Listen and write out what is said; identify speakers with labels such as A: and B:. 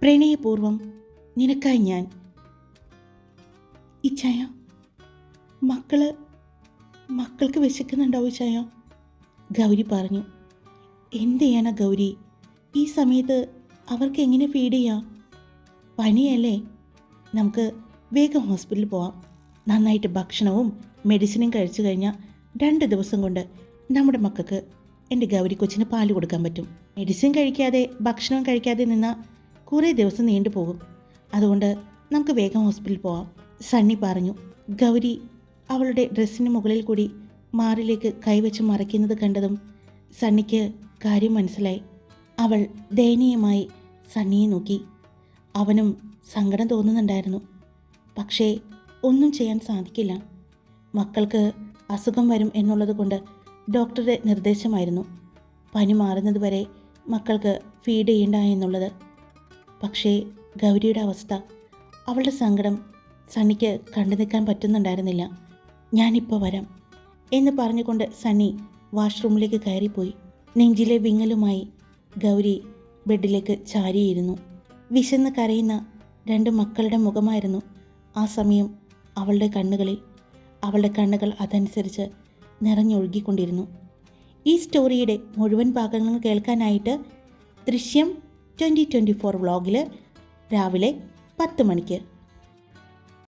A: പ്രണയപൂർവം നിനക്കായി ഞാൻ. ഇച്ചായ, മക്കൾക്ക് വിശക്കുന്നുണ്ടാവും ഇച്ചായ. ഗൗരി പറഞ്ഞു. എന്ത് ചെയ്യാനാ ഗൗരി, ഈ സമയത്ത് അവർക്ക് എങ്ങനെ ഫീഡ് ചെയ്യാം? പനിയല്ലേ? നമുക്ക് വേഗം ഹോസ്പിറ്റലിൽ പോവാം. നന്നായിട്ട് ഭക്ഷണവും മെഡിസിനും കഴിച്ചു കഴിഞ്ഞാൽ 2 ദിവസം കൊണ്ട് നമ്മുടെ മക്കൾക്ക് എൻ്റെ ഗൗരി കൊച്ചിന് പാല് കൊടുക്കാൻ പറ്റും. മെഡിസിൻ കഴിക്കാതെ ഭക്ഷണം കഴിക്കാതെ നിന്നാൽ കുറേ ദിവസം നീണ്ടുപോകും. അതുകൊണ്ട് നമുക്ക് വേഗം ഹോസ്പിറ്റലിൽ പോവാം, സണ്ണി പറഞ്ഞു. ഗൗരി അവളുടെ ഡ്രസ്സിന് മുകളിൽ കൂടി മാറിലേക്ക് കൈവച്ച് മറയ്ക്കുന്നത് കണ്ടതും സണ്ണിക്ക് കാര്യം മനസ്സിലായി. അവൾ ദയനീയമായി സണ്ണിയെ നോക്കി. അവനും സങ്കടം തോന്നുന്നുണ്ടായിരുന്നു. പക്ഷേ ഒന്നും ചെയ്യാൻ സാധിക്കില്ല. മക്കൾക്ക് അസുഖം വരും എന്നുള്ളത് കൊണ്ട് ഡോക്ടറുടെ നിർദ്ദേശമായിരുന്നു പനി മാറുന്നത് വരെ മക്കൾക്ക് ഫീഡ് ചെയ്യണ്ട എന്നുള്ളത്. പക്ഷേ ഗൗരിയുടെ അവസ്ഥ, അവളുടെ സങ്കടം സണ്ണിക്ക് കണ്ടു നിൽക്കാൻ പറ്റുന്നുണ്ടായിരുന്നില്ല. ഞാനിപ്പോൾ വരാം എന്ന് പറഞ്ഞുകൊണ്ട് സണ്ണി വാഷ്റൂമിലേക്ക് കയറിപ്പോയി. നെഞ്ചിലെ വിങ്ങലുമായി ഗൗരി ബെഡിലേക്ക് ചാരിയിരുന്നു. വിശന്ന് കരയുന്ന 2 മക്കളുടെ മുഖമായിരുന്നു ആ സമയം അവളുടെ കണ്ണുകളിൽ. അവളുടെ കണ്ണുകൾ അതനുസരിച്ച് നിറഞ്ഞൊഴുകിക്കൊണ്ടിരുന്നു. ഈ സ്റ്റോറിയുടെ മുഴുവൻ ഭാഗങ്ങൾ കേൾക്കാനായിട്ട് ദൃശ്യം 2024 വ്ളോഗിൽ രാവിലെ 10 മണിക്ക്